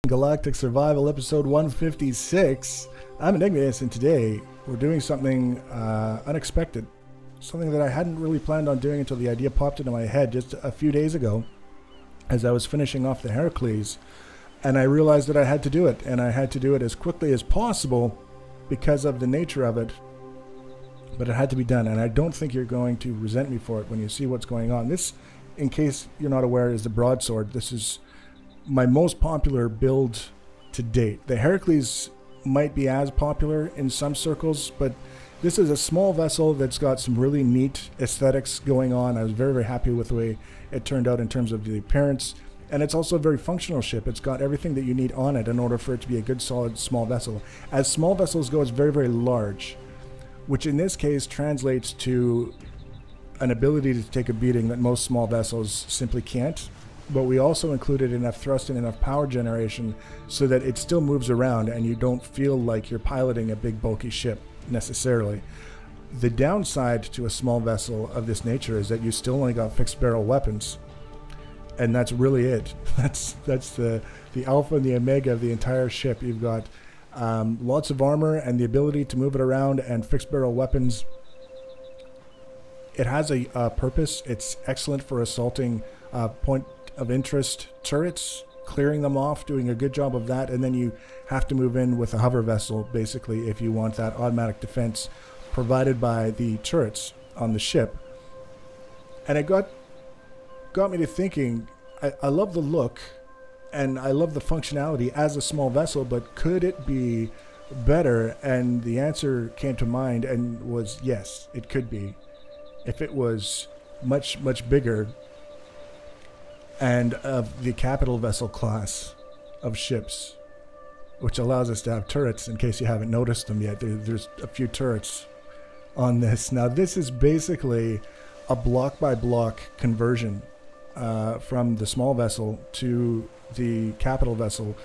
Galactic Survival episode 156. I'm Enigmas, and today we're doing something unexpected. Something that I hadn't really planned on doing until the idea popped into my head just a few days ago as I was finishing off the Heracles, and I realized that I had to do it, and I had to do it as quickly as possible because of the nature of it, but it had to be done, and I don't think you're going to resent me for it when you see what's going on. This, in case you're not aware, is the broadsword. This is my most popular build to date. The Heracles might be as popular in some circles, but this is a small vessel that's got some really neat aesthetics going on. I was very, very happy with the way it turned out in terms of the appearance, and it's also a very functional ship. It's got everything that you need on it in order for it to be a good, solid, small vessel. As small vessels go, it's very, very large, which in this case translates to an ability to take a beating that most small vessels simply can't. But we also included enough thrust and enough power generation so that it still moves around and you don't feel like you're piloting a big bulky ship necessarily. The downside to a small vessel of this nature is that you still only got fixed barrel weapons, and that's really it. That's the alpha and the omega of the entire ship. You've got lots of armor and the ability to move it around and fixed barrel weapons. It has a purpose. It's excellent for assaulting point of interest turrets, clearing them off, doing a good job of that, and then you have to move in with a hover vessel basically if you want that automatic defense provided by the turrets on the ship. And it got me to thinking, I love the look and I love the functionality as a small vessel, but could it be better? And the answer came to mind and was yes, it could be. If it was much, much bigger and of the capital vessel class of ships, which allows us to have turrets, in case you haven't noticed them yet. There's a few turrets on this. Now this is basically a block by block conversion from the small vessel to the capital vessel.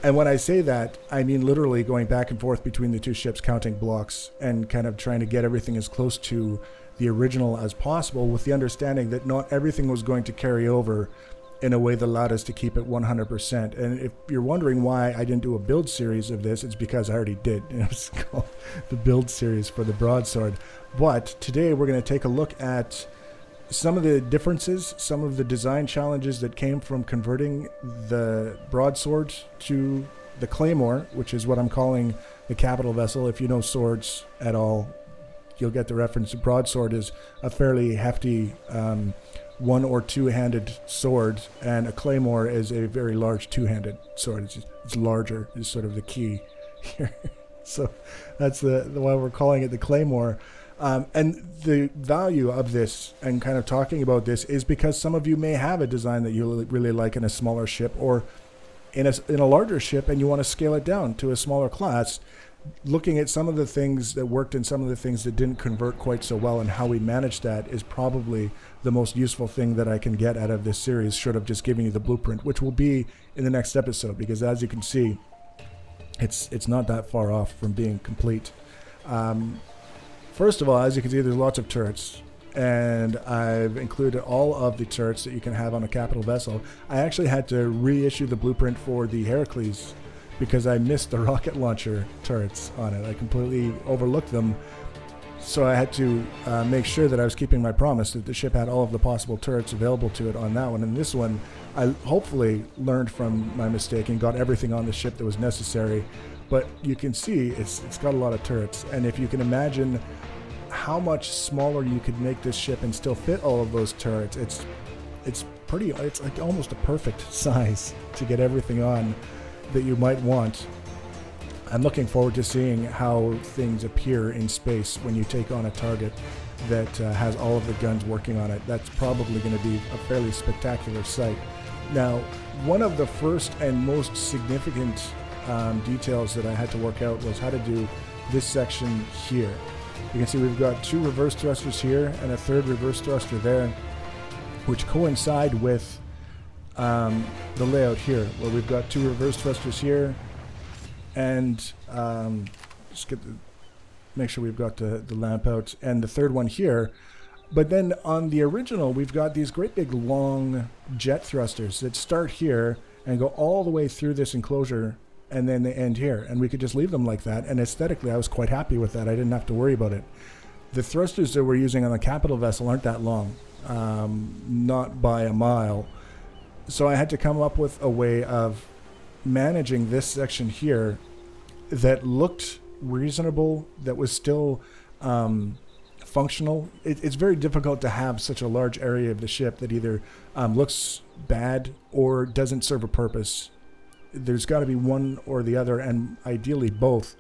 And when I say that, I mean literally going back and forth between the two ships, counting blocks and kind of trying to get everything as close to the original as possible, with the understanding that not everything was going to carry over in a way that allowed us to keep it 100%. And if you're wondering why I didn't do a build series of this, it's because I already did. It was called the build series for the broadsword. But today we're going to take a look at some of the differences, some of the design challenges that came from converting the broadsword to the Claymore, which is what I'm calling the capital vessel. If you know swords at all, you'll get the reference. The broadsword is a fairly hefty one or two-handed sword, and a claymore is a very large two-handed sword. It's larger is sort of the key here. So that's the why we're calling it the Claymore. And the value of this and kind of talking about this is because some of you may have a design that you really like in a smaller ship or in a larger ship, and you want to scale it down to a smaller class. Looking at some of the things that worked and some of the things that didn't convert quite so well and how we managed that is probably the most useful thing that I can get out of this series, short of just giving you the blueprint, which will be in the next episode, because as you can see, it's not that far off from being complete. First of all, as you can see, there's lots of turrets, and I've included all of the turrets that you can have on a capital vessel. I actually had to reissue the blueprint for the Heracles because I missed the rocket launcher turrets on it. I completely overlooked them, so I had to make sure that I was keeping my promise that the ship had all of the possible turrets available to it on that one. And this one, I hopefully learned from my mistake and got everything on the ship that was necessary. But you can see it's got a lot of turrets, and if you can imagine how much smaller you could make this ship and still fit all of those turrets, it's like almost a perfect size to get everything on that you might want. I'm looking forward to seeing how things appear in space when you take on a target that has all of the guns working on it. That's probably going to be a fairly spectacular sight. Now, one of the first and most significant details that I had to work out was how to do this section here. You can see we've got two reverse thrusters here and a third reverse thruster there, which coincide with the layout here, where we've got two reverse thrusters here, and just make sure we've got the lamp out, and the third one here, But then on the original, we've got these great big long jet thrusters that start here and go all the way through this enclosure, and then they end here. And we could just leave them like that. And aesthetically, I was quite happy with that. I didn't have to worry about it. The thrusters that we're using on the capital vessel aren't that long, not by a mile. So I had to come up with a way of managing this section here that looked reasonable, that was still functional. It's very difficult to have such a large area of the ship that either looks bad or doesn't serve a purpose. There's got to be one or the other, and ideally both.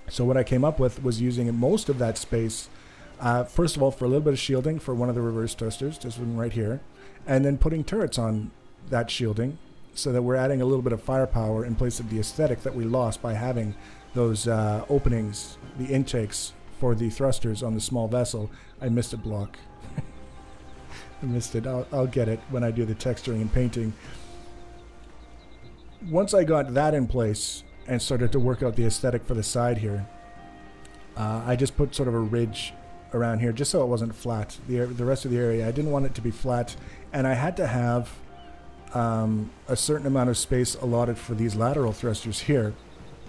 So what I came up with was using most of that space, first of all, for a little bit of shielding for one of the reverse thrusters, this one right here, and then putting turrets on that shielding so that we're adding a little bit of firepower in place of the aesthetic that we lost by having those openings, the intakes for the thrusters on the small vessel. I missed a block. I missed it. I'll get it when I do the texturing and painting. Once I got that in place and started to work out the aesthetic for the side here, I just put sort of a ridge around here just so it wasn't flat. The rest of the area, I didn't want it to be flat, and I had to have a certain amount of space allotted for these lateral thrusters here,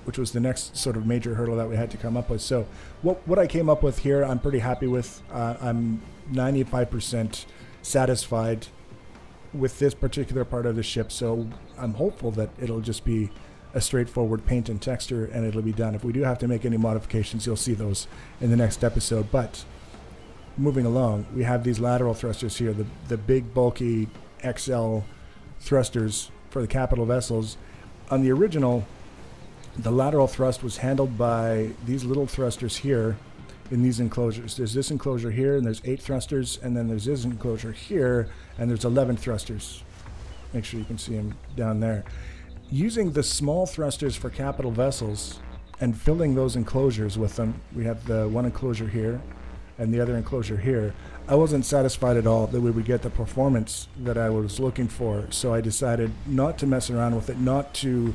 which was the next sort of major hurdle that we had to come up with. So what I came up with here, I'm pretty happy with. I'm 95% satisfied with this particular part of the ship, so I'm hopeful that it'll just be a straightforward paint and texture and it'll be done. If we do have to make any modifications, you'll see those in the next episode. But moving along, we have these lateral thrusters here, the big bulky XL thrusters for the capital vessels. On the original, the lateral thrust was handled by these little thrusters here in these enclosures. There's this enclosure here, and there's 8 thrusters, and then there's this enclosure here, and there's 11 thrusters. Make sure you can see them down there. Using the small thrusters for capital vessels and filling those enclosures with them, we have the one enclosure here and the other enclosure here. I wasn't satisfied at all that we would get the performance that I was looking for, so I decided not to mess around with it, not to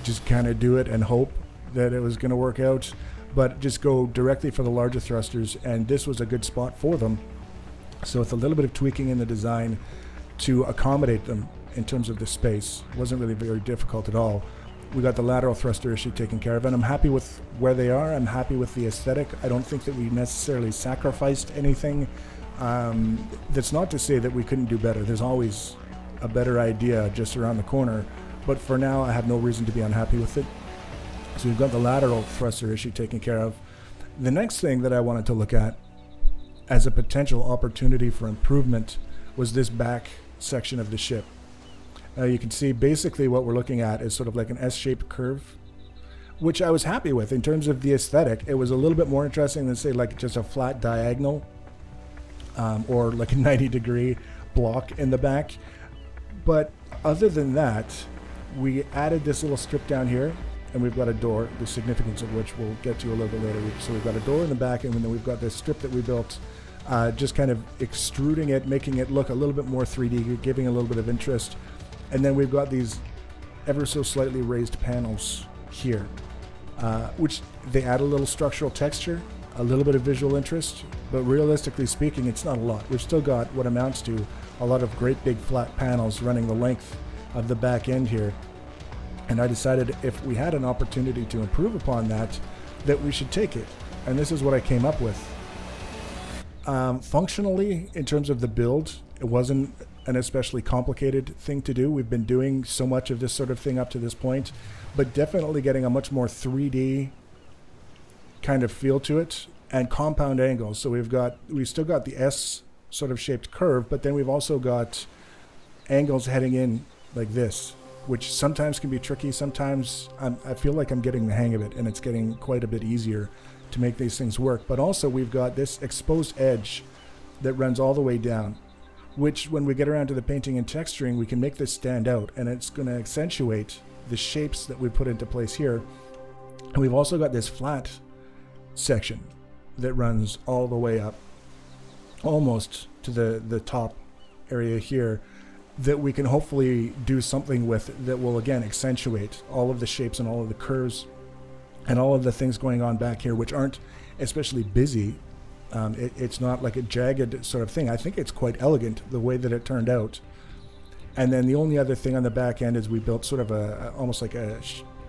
just kind of do it and hope that it was going to work out, but just go directly for the larger thrusters, and this was a good spot for them. So with a little bit of tweaking in the design to accommodate them in terms of the space, wasn't really very difficult at all. We got the lateral thruster issue taken care of, and I'm happy with where they are. I'm happy with the aesthetic. I don't think that we necessarily sacrificed anything. That's not to say that we couldn't do better. There's always a better idea just around the corner, but for now I have no reason to be unhappy with it. So we've got the lateral thruster issue taken care of. The next thing that I wanted to look at as a potential opportunity for improvement was this back section of the ship. You can see basically what we're looking at is sort of like an S-shaped curve, which I was happy with in terms of the aesthetic. It was a little bit more interesting than, say, like just a flat diagonal or like a 90-degree block in the back. But other than that, we added this little strip down here, and we've got a door, the significance of which we'll get to a little bit later. So we've got a door in the back, and then we've got this strip that we built, just kind of extruding it, making it look a little bit more 3D, giving a little bit of interest. And then we've got these ever so slightly raised panels here, which they add a little structural texture, a little bit of visual interest, but realistically speaking, it's not a lot. We've still got what amounts to a lot of great big flat panels running the length of the back end here. And I decided if we had an opportunity to improve upon that, that we should take it. And this is what I came up with. Functionally, in terms of the build, it wasn't an especially complicated thing to do. We've been doing so much of this sort of thing up to this point, but definitely getting a much more 3D kind of feel to it, and compound angles. So we've still got the S sort of shaped curve, but then we've also got angles heading in like this, which sometimes can be tricky. Sometimes I feel like I'm getting the hang of it, and it's getting quite a bit easier to make these things work. But also we've got this exposed edge that runs all the way down, which when we get around to the painting and texturing, we can make this stand out, and it's going to accentuate the shapes that we put into place here. And we've also got this flat section that runs all the way up almost to the top area here, that we can hopefully do something with that will again accentuate all of the shapes and all of the curves and all of the things going on back here, which aren't especially busy. It's not like a jagged sort of thing. I think it's quite elegant the way that it turned out. And then the only other thing on the back end is we built sort of almost like a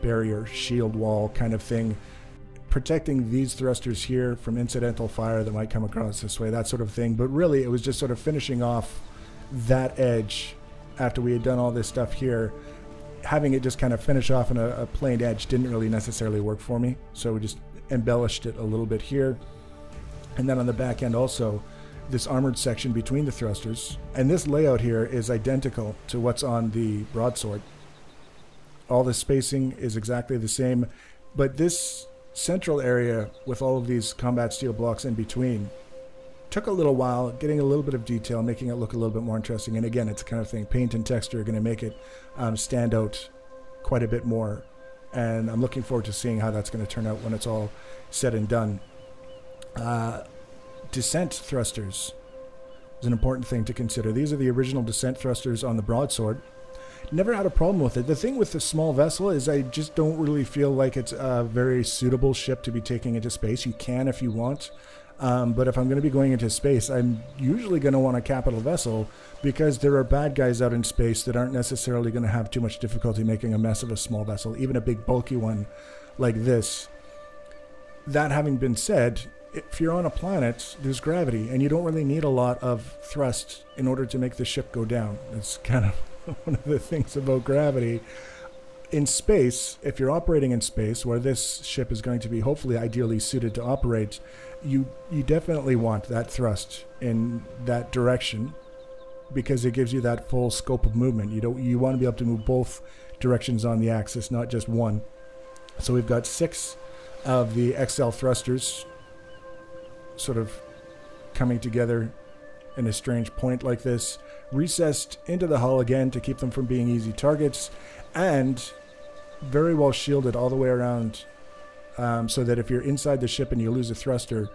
barrier shield wall kind of thing, protecting these thrusters here from incidental fire that might come across this way, that sort of thing. But really, it was just sort of finishing off that edge after we had done all this stuff here. Having it just kind of finish off in a plain edge didn't really necessarily work for me, so we just embellished it a little bit here. And then on the back end also, this armored section between the thrusters. And this layout here is identical to what's on the broadsword. All the spacing is exactly the same, but this central area with all of these combat steel blocks in between took a little while, getting a little bit of detail, making it look a little bit more interesting. And again, it's the kind of thing, paint and texture are going to make it stand out quite a bit more. And I'm looking forward to seeing how that's going to turn out when it's all said and done. Descent thrusters is an important thing to consider. These are the original descent thrusters on the broadsword. Never had a problem with it. The thing with the small vessel is I just don't really feel like it's a very suitable ship to be taking into space. You can if you want. But if I'm going to be going into space, I'm usually going to want a capital vessel because there are bad guys out in space that aren't necessarily going to have too much difficulty making a mess of a small vessel, even a big bulky one like this. That having been said, if you're on a planet, there's gravity, and you don't really need a lot of thrust in order to make the ship go down. It's kind of one of the things about gravity. In space, if you're operating in space, where this ship is going to be hopefully ideally suited to operate, you definitely want that thrust in that direction because it gives you that full scope of movement. You want to be able to move both directions on the axis, not just one. So we've got 6 of the XL thrusters sort of coming together in a strange point like this, recessed into the hull again to keep them from being easy targets, and very well shielded all the way around, so that if you're inside the ship and you lose a thruster,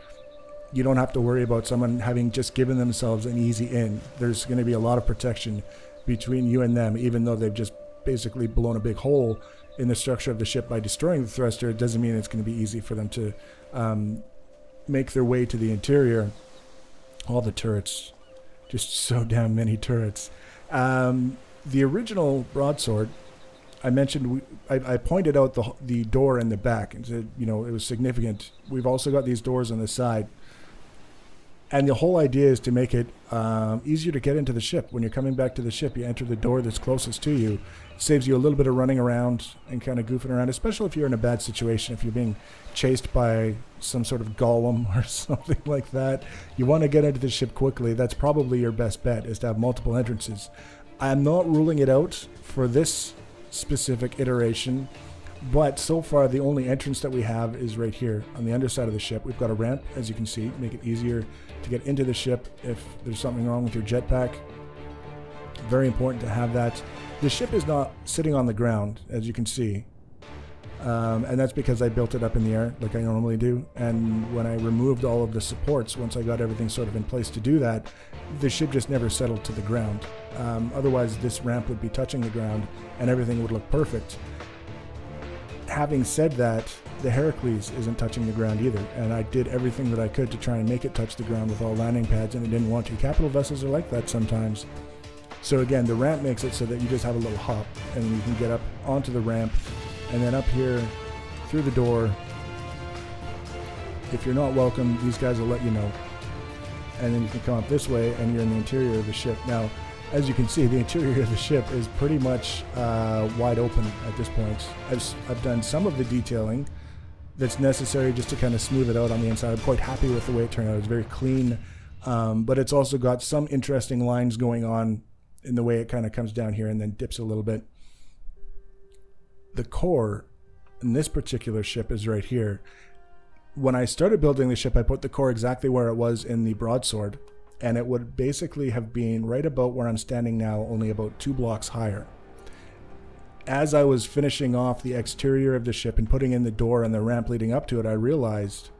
you don't have to worry about someone having just given themselves an easy in. There's going to be a lot of protection between you and them, even though they've just basically blown a big hole in the structure of the ship by destroying the thruster. It doesn't mean it's going to be easy for them to make their way to the interior. All the turrets, just so damn many turrets. The original broadsword, I mentioned, I pointed out the door in the back and said, you know, it was significant. We've also got these doors on the side. And the whole idea is to make it easier to get into the ship. When you're coming back to the ship, you enter the door that's closest to you. It saves you a little bit of running around and kind of goofing around, especially if you're in a bad situation, if you're being chased by some sort of golem or something like that. You want to get into the ship quickly. That's probably your best bet, is to have multiple entrances. I'm not ruling it out for this specific iteration, but so far the only entrance that we have is right here on the underside of the ship. We've got a ramp, as you can see, make it easier to get into the ship if there's something wrong with your jetpack. Very important to have that. The ship is not sitting on the ground, as you can see, and that's because I built it up in the air like I normally do. And when I removed all of the supports, once I got everything sort of in place to do that, the ship just never settled to the ground. Otherwise this ramp would be touching the ground and everything would look perfect. Having said that, the Heracles isn't touching the ground either, and I did everything that I could to try and make it touch the ground with all landing pads, and it didn't want to. Capital vessels are like that sometimes. So again, the ramp makes it so that you just have a little hop, and you can get up onto the ramp, and then up here through the door. If you're not welcome, these guys will let you know. And then you can come up this way, and you're in the interior of the ship. Now, as you can see, the interior of the ship is pretty much wide open at this point. I've done some of the detailing that's necessary just to kind of smooth it out on the inside. I'm quite happy with the way it turned out. It's very clean, but it's also got some interesting lines going on in the way it kind of comes down here and then dips a little bit. The core in this particular ship is right here. When I started building the ship, I put the core exactly where it was in the broadsword, and it would basically have been right about where I'm standing now, only about 2 blocks higher. As I was finishing off the exterior of the ship and putting in the door and the ramp leading up to it, I realized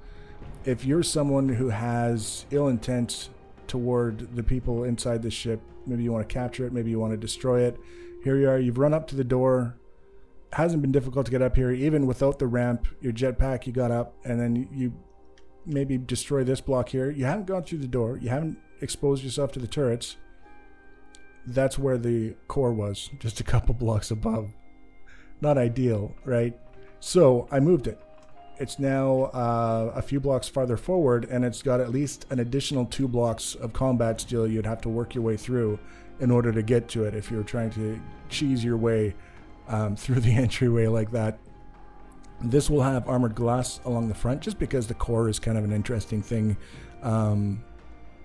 if you're someone who has ill intent toward the people inside the ship, maybe you want to capture it, maybe you want to destroy it, here you are, you've run up to the door. It hasn't been difficult to get up here, even without the ramp. Your jetpack, you got up, and then you maybe destroy this block here. You haven't gone through the door, you haven't exposed yourself to the turrets. that's where the core was, just a couple blocks above. Not ideal, right? So I moved it. It's now a few blocks farther forward, and it's got at least an additional 2 blocks of combat steel you'd have to work your way through in order to get to it if you're trying to cheese your way through the entryway like that. This will have armored glass along the front, just because the core is kind of an interesting thing.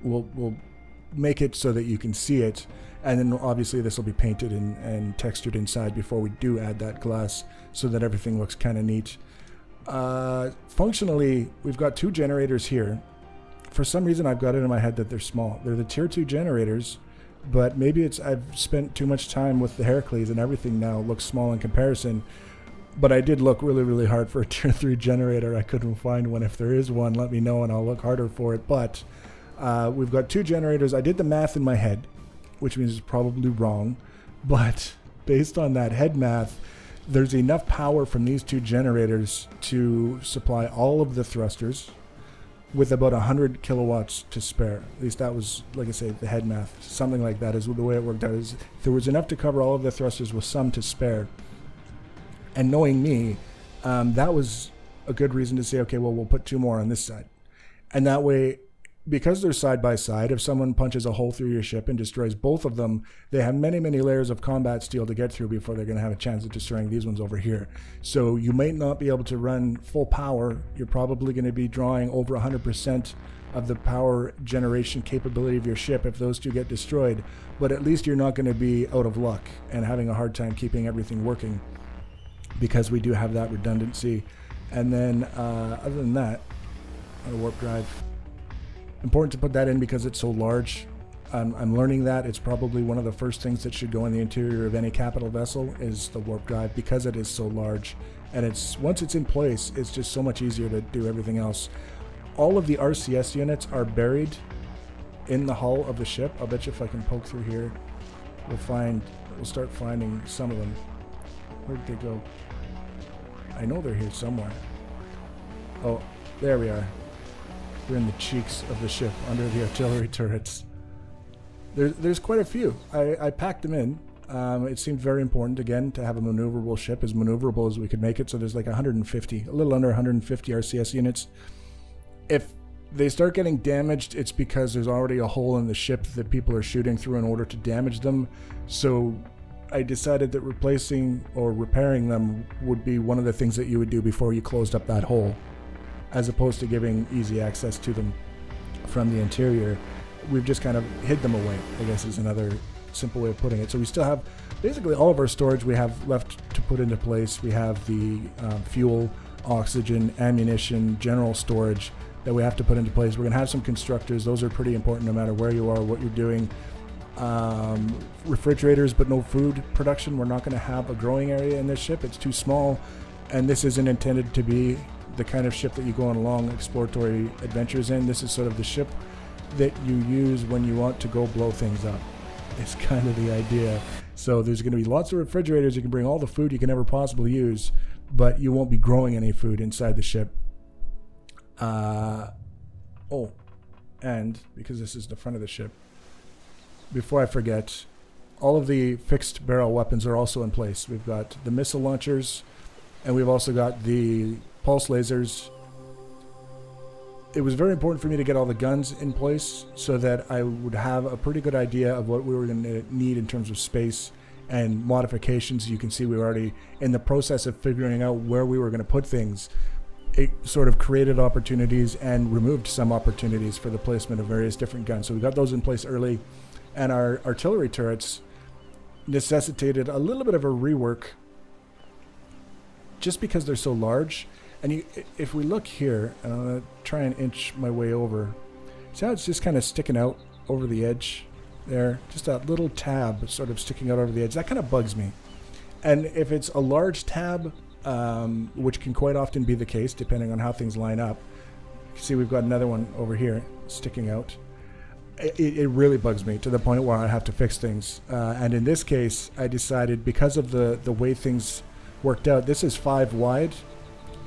We'll make it so that you can see it, and then obviously this will be painted and textured inside before we do add that glass, so that everything looks kind of neat. Functionally, we've got 2 generators here. For some reason, I've got it in my head that they're small. They're the tier 2 generators, but maybe it's I've spent too much time with the Heracles and everything now looks small in comparison. But I did look really, really hard for a tier 3 generator. I couldn't find one. If there is one, let me know and I'll look harder for it. But we've got 2 generators. I did the math in my head, which means it's probably wrong. But based on that head math, there's enough power from these 2 generators to supply all of the thrusters with about 100 kilowatts to spare. At least that was, like I say, the head math. Something like that is the way it worked out. Is there was enough to cover all of the thrusters with some to spare. And knowing me, that was a good reason to say, okay, well, we'll put 2 more on this side. And that way, because they're side by side, if someone punches a hole through your ship and destroys both of them, they have many, many layers of combat steel to get through before they're going to have a chance of destroying these ones over here. So you might not be able to run full power. You're probably going to be drawing over 100% of the power generation capability of your ship if those 2 get destroyed. But at least you're not going to be out of luck and having a hard time keeping everything working, because we do have that redundancy. And then other than that, a warp drive. Important to put that in because it's so large. I'm learning that it's probably one of the first things that should go in the interior of any capital vessel is the warp drive, because it is so large. And it's once it's in place, it's just so much easier to do everything else. All of the RCS units are buried in the hull of the ship. I'll bet you if I can poke through here, we'll start finding some of them. Where'd they go? I know they're here somewhere. Oh, there we are. They're in the cheeks of the ship, under the artillery turrets. There's quite a few. I packed them in. It seemed very important, again, to have a maneuverable ship, as maneuverable as we could make it. So there's like 150, a little under 150 RCS units. If they start getting damaged, it's because there's already a hole in the ship that people are shooting through in order to damage them. So I decided that replacing or repairing them would be one of the things that you would do before you closed up that hole, as opposed to giving easy access to them from the interior. We've just kind of hid them away, I guess is another simple way of putting it. So we still have basically all of our storage we have left to put into place. We have the fuel, oxygen, ammunition, general storage that we have to put into place. We're going to have some constructors. Those are pretty important no matter where you are, what you're doing. Refrigerators, but no food production. We're not going to have a growing area in this ship. It's too small, and this isn't intended to be the kind of ship that you go on long exploratory adventures in. This is sort of the ship that you use when you want to go blow things up. It's kind of the idea. So there's going to be lots of refrigerators. You can bring all the food you can ever possibly use, but you won't be growing any food inside the ship. Oh, and because this is the front of the ship, before I forget, all of the fixed barrel weapons are also in place. We've got the missile launchers, and we've also got the pulse lasers. It was very important for me to get all the guns in place so that I would have a pretty good idea of what we were going to need in terms of space and modifications. You can see we were already in the process of figuring out where we were going to put things. It sort of created opportunities and removed some opportunities for the placement of various different guns. So we got those in place early, and our artillery turrets necessitated a little bit of a rework just because they're so large. And if we look here, and I'm going to try and inch my way over, see how it's just kind of sticking out over the edge there? Just that little tab sort of sticking out over the edge. That kind of bugs me. And if it's a large tab, which can quite often be the case depending on how things line up, see we've got another one over here sticking out. It really bugs me to the point where I have to fix things. And in this case, I decided, because of the way things worked out, this is 5 wide.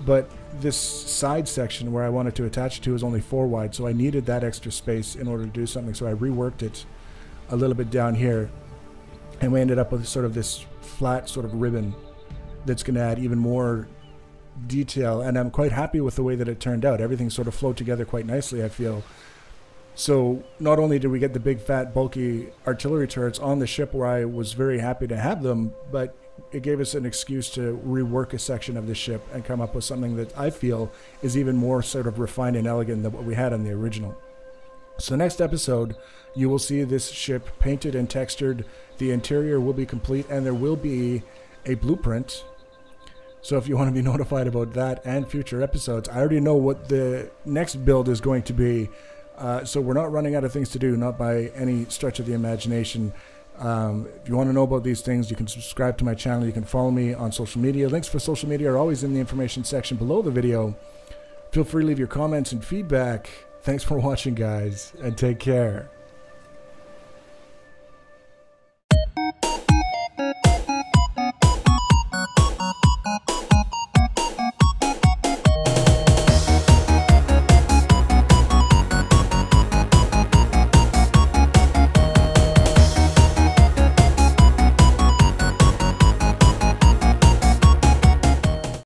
But this side section where I wanted to attach it to is only 4 wide, so I needed that extra space in order to do something. So I reworked it a little bit down here and we ended up with sort of this flat sort of ribbon that's going to add even more detail, and I'm quite happy with the way that it turned out. Everything sort of flowed together quite nicely, I feel. So not only did we get the big fat bulky artillery turrets on the ship where I was very happy to have them, but it gave us an excuse to rework a section of the ship and come up with something that I feel is even more sort of refined and elegant than what we had on the original. So next episode, you will see this ship painted and textured. The interior will be complete, and there will be a blueprint. So if you want to be notified about that and future episodes, I already know what the next build is going to be. So we're not running out of things to do, not by any stretch of the imagination. If you want to know about these things, you can subscribe to my channel. You can follow me on social media. Links for social media are always in the information section below the video. Feel free to leave your comments and feedback. Thanks for watching, guys, and take care.